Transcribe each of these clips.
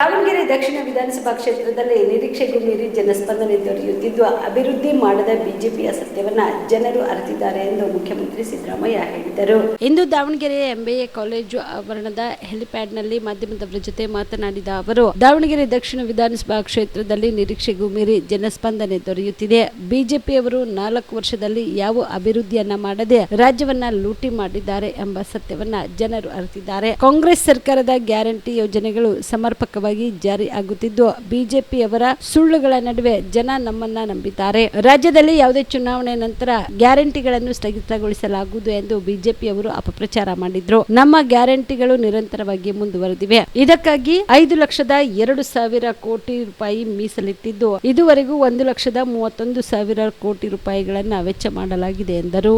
ದಾವಣಗೆರೆ ದಕ್ಷಿಣ ವಿಧಾನಸಭಾ ಕ್ಷೇತ್ರದಲ್ಲಿ ನಿರೀಕ್ಷೆಗೂ ಮೀರಿ ಜನಸ್ಪಂದನೆ ದೊರೆಯುತ್ತಿದ್ದು, ಅಭಿವೃದ್ಧಿ ಮಾಡದ ಬಿಜೆಪಿಯ ಸತ್ಯವನ್ನ ಜನರು ಅರಿತಿದ್ದಾರೆ ಎಂದು ಮುಖ್ಯಮಂತ್ರಿ ಸಿದ್ದರಾಮಯ್ಯ ಹೇಳಿದರು. ಇಂದು ದಾವಣಗೆರೆ ಎಂಬಿಎ ಕಾಲೇಜು ಆವರಣದ ಹೆಲಿಪ್ಯಾಡ್ನಲ್ಲಿ ಮಾಧ್ಯಮದವರ ಜೊತೆ ಮಾತನಾಡಿದ ಅವರು, ದಾವಣಗೆರೆ ದಕ್ಷಿಣ ವಿಧಾನಸಭಾ ಕ್ಷೇತ್ರದಲ್ಲಿ ನಿರೀಕ್ಷೆಗೂ ಮೀರಿ ಜನಸ್ಪಂದನೆ ದೊರೆಯುತ್ತಿದೆ. ಬಿಜೆಪಿಯವರು 4 ವರ್ಷದಲ್ಲಿ ಯಾವ ಅಭಿವೃದ್ಧಿಯನ್ನ ಮಾಡದೆ ರಾಜ್ಯವನ್ನ ಲೂಟಿ ಮಾಡಿದ್ದಾರೆ ಎಂಬ ಸತ್ಯವನ್ನ ಜನರು ಅರಿತಿದ್ದಾರೆ. ಕಾಂಗ್ರೆಸ್ ಸರ್ಕಾರದ ಗ್ಯಾರಂಟಿ ಯೋಜನೆಗಳು ಸಮರ್ಪಕವಾಗಿ ಜಾರಿ ಆಗುತ್ತಿದ್ದು, ಬಿಜೆಪಿಯವರ ಸುಳ್ಳುಗಳ ನಡುವೆ ಜನ ನಮ್ಮನ್ನ ನಂಬಿದ್ದಾರೆ. ರಾಜ್ಯದಲ್ಲಿ ಯಾವುದೇ ಚುನಾವಣೆ ನಂತರ ಗ್ಯಾರಂಟಿಗಳನ್ನು ಸ್ಥಗಿತಗೊಳಿಸಲಾಗುವುದು ಎಂದು ಬಿಜೆಪಿಯವರು ಅಪಪ್ರಚಾರ ಮಾಡಿದ್ರು. ನಮ್ಮ ಗ್ಯಾರಂಟಿಗಳು ನಿರಂತರವಾಗಿ ಮುಂದುವರೆದಿವೆ. ಇದಕ್ಕಾಗಿ 5,02,000 ಕೋಟಿ ರೂಪಾಯಿ ಮೀಸಲಿಟ್ಟಿದ್ದು, ಇದುವರೆಗೂ 1,31,000 ಕೋಟಿ ರೂಪಾಯಿಗಳನ್ನ ವೆಚ್ಚ ಮಾಡಲಾಗಿದೆ ಎಂದರು.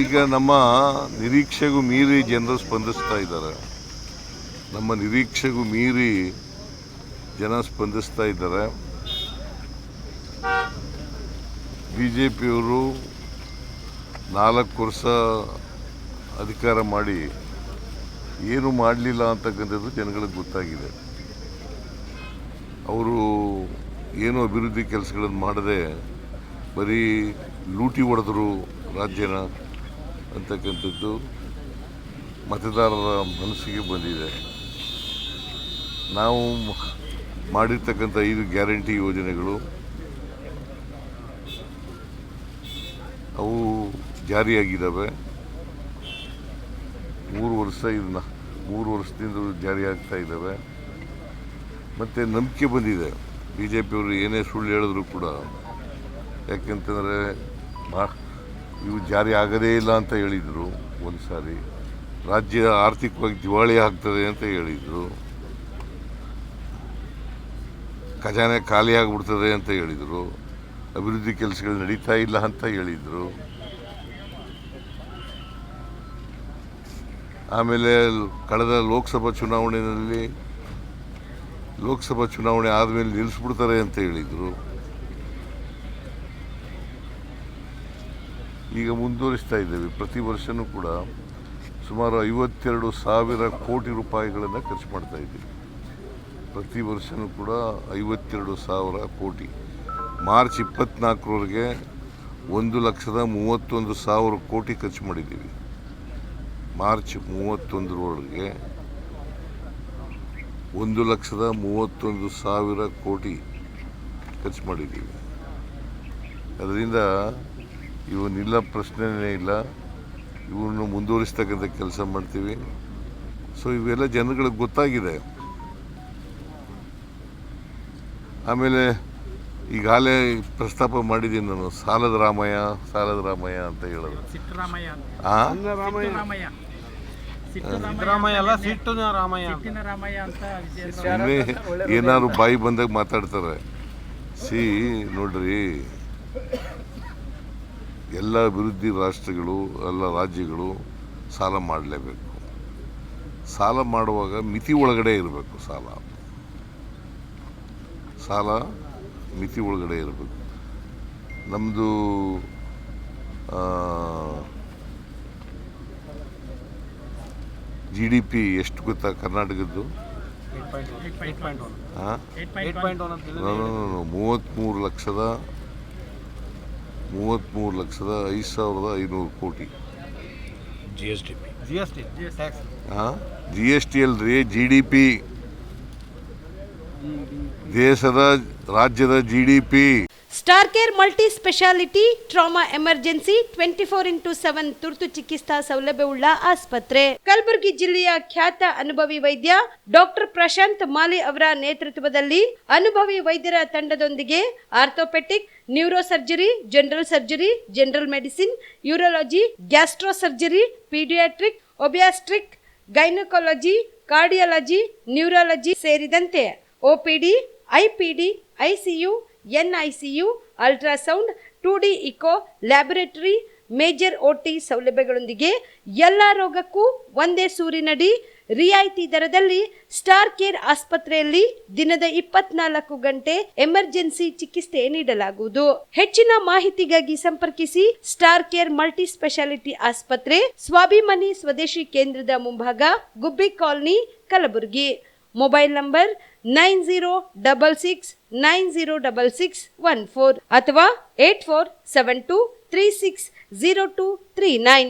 ಈಗ ನಮ್ಮ ನಿರೀಕ್ಷೆಗೂ ಮೀರಿ ಜನರು ಸ್ಪಂದಿಸ್ತಾ ಇದ್ದಾರೆ. ನಮ್ಮ ನಿರೀಕ್ಷೆಗೂ ಮೀರಿ ಜನ ಸ್ಪಂದಿಸ್ತಾ ಇದ್ದಾರೆ. ಬಿಜೆಪಿಯವರು 4 ವರ್ಷ ಅಧಿಕಾರ ಮಾಡಿ ಏನು ಮಾಡಲಿಲ್ಲ ಅಂತಕ್ಕಂಥದ್ದು ಜನಗಳಿಗೆ ಗೊತ್ತಾಗಿದೆ. ಅವರು ಏನು ಅಭಿವೃದ್ಧಿ ಕೆಲಸಗಳನ್ನು ಮಾಡದೆ ಬರೀ ಲೂಟಿ ಹೊಡೆದ್ರು ರಾಜ್ಯನ ಅಂತಕ್ಕಂಥದ್ದು ಮತದಾರರ ಮನಸ್ಸಿಗೆ ಬಂದಿದೆ. ನಾವು ಮಾಡಿರ್ತಕ್ಕಂಥ 5 ಗ್ಯಾರಂಟಿ ಯೋಜನೆಗಳು ಅವು ಜಾರಿಯಾಗಿದ್ದಾವೆ. 3 ವರ್ಷದಿಂದ ಜಾರಿಯಾಗ್ತಾ ಇದ್ದಾವೆ. ಮತ್ತು ನಂಬಿಕೆ ಬಂದಿದೆ. ಬಿ ಜೆ ಪಿಯವರು ಏನೇ ಸುಳ್ಳು ಹೇಳಿದ್ರು ಕೂಡ, ಯಾಕೆಂತಂದರೆ ಇವು ಜಾರಿ ಆಗೋದೇ ಇಲ್ಲ ಅಂತ ಹೇಳಿದರು. ಒಂದು ಸಾರಿ ರಾಜ್ಯ ಆರ್ಥಿಕವಾಗಿ ದಿವಾಳಿ ಆಗ್ತದೆ ಅಂತ ಹೇಳಿದರು. ಖಜಾನೆ ಖಾಲಿ ಆಗಿಬಿಡ್ತದೆ ಅಂತ ಹೇಳಿದರು. ಅಭಿವೃದ್ಧಿ ಕೆಲಸಗಳು ನಡೀತಾ ಇಲ್ಲ ಅಂತ ಹೇಳಿದರು. ಆಮೇಲೆ ಕಳೆದ ಲೋಕಸಭಾ ಚುನಾವಣೆ ಆದಮೇಲೆ ನಿಲ್ಲಿಸ್ಬಿಡ್ತಾರೆ ಅಂತ ಹೇಳಿದರು. ಈಗ ಮುಂದುವರಿಸ್ತಾ ಇದ್ದೇವೆ. ಪ್ರತಿ ವರ್ಷವೂ ಕೂಡ ಸುಮಾರು 52,000 ಕೋಟಿ ರೂಪಾಯಿಗಳನ್ನು ಖರ್ಚು ಮಾಡ್ತಾ ಇದ್ದೀವಿ. ಪ್ರತಿ ವರ್ಷವೂ ಕೂಡ 52,000 ಕೋಟಿ. ಮಾರ್ಚ್ 24ರವರೆಗೆ 1,31,000 ಕೋಟಿ ಖರ್ಚು ಮಾಡಿದ್ದೀವಿ. ಮಾರ್ಚ್ 31ರವರೆಗೆ 1,31,000 ಕೋಟಿ ಖರ್ಚು ಮಾಡಿದ್ದೀವಿ. ಅದರಿಂದ ಇವನ್ನಿಲ್ಲ, ಪ್ರಶ್ನೆನೇ ಇಲ್ಲ. ಇವನ್ನು ಮುಂದುವರಿಸ್ತಕ್ಕಂಥ ಕೆಲಸ ಮಾಡ್ತೀವಿ. ಸೊ ಇವೆಲ್ಲ ಜನಗಳಿಗೆ ಗೊತ್ತಾಗಿದೆ. ಆಮೇಲೆ ಈಗಾಗಲೇ ಪ್ರಸ್ತಾಪ ಮಾಡಿದ್ದೀನಿ ನಾನು, ಸಾಲದ ರಾಮಯ್ಯ ಅಂತ ಹೇಳೋದು. ಏನಾದ್ರು ಬಾಯಿ ಬಂದಾಗ ಮಾತಾಡ್ತಾರೆ. ನೋಡ್ರಿ, ಎಲ್ಲ ಅಭಿವೃದ್ಧಿ ರಾಷ್ಟ್ರಗಳು, ಎಲ್ಲ ರಾಜ್ಯಗಳು ಸಾಲ ಮಾಡಲೇಬೇಕು. ಸಾಲ ಮಾಡುವಾಗ ಮಿತಿ ಒಳಗಡೆ ಇರಬೇಕು. ಸಾಲ ಮಿತಿ ಒಳಗಡೆ ಇರಬೇಕು. ನಮ್ಮದು GDP ಎಷ್ಟು ಗೊತ್ತಾ ಕರ್ನಾಟಕದ್ದು? 33,05,500 ಕೋಟಿ. GST ಅಲ್ರಿ, GDP. ರಾಜ್ಯದ GDP. Star care multi speciality trauma emergency 24x7 ತುರ್ತು ಚಿಕಿತ್ಸಾ ಸೌಲಭ್ಯವುಳ್ಳ ಆಸ್ಪತ್ರೆ. ಕಲಬುರಗಿ ಜಿಲ್ಲೆಯ ಖ್ಯಾತ ಅನುಭವಿ ವೈದ್ಯ ಡಾಕ್ಟರ್ ಪ್ರಶಾಂತ್ ಮಾಲಿ ಅವರ ನೇತೃತ್ವದಲ್ಲಿ ಅನುಭವಿ ವೈದ್ಯರ ತಂಡದೊಂದಿಗೆ orthopaedic, neuro surgery, general surgery, general medicine, urology, gastro surgery, paediatric, obstetric, gynaecology, cardiology, neurology ಸೇರಿದಂತೆ OPD, IPD, ICU, NICU, ultrasound, 2D echo, laboratory, major OT ಸೌಲಭ್ಯಗಳೊಂದಿಗೆ ಎಲ್ಲ ರೋಗಕ್ಕೂ ಒಂದೇ ಸೂರಿನಡಿ ರಿಯಾಯಿತಿ ದರದಲ್ಲಿ ಸ್ಟಾರ್ ಕೇರ್ ಆಸ್ಪತ್ರೆಯಲ್ಲಿ ದಿನದ 24 ಗಂಟೆ ಎಮರ್ಜೆನ್ಸಿ ಚಿಕಿತ್ಸೆ ನೀಡಲಾಗುವುದು. ಹೆಚ್ಚಿನ ಮಾಹಿತಿಗಾಗಿ ಸಂಪರ್ಕಿಸಿ ಸ್ಟಾರ್ ಕೇರ್ ಮಲ್ಟಿ ಸ್ಪೆಷಾಲಿಟಿ ಆಸ್ಪತ್ರೆ, ಸ್ವಾಭಿಮಾನಿ ಸ್ವದೇಶಿ ಕೇಂದ್ರದ ಮುಂಭಾಗ, ಗುಬ್ಬಿ ಕಾಲನಿ, ಕಲಬುರಗಿ. ಮೊಬೈಲ್ ನಂಬರ್ 9066906614 ಅಥವಾ 8472360239.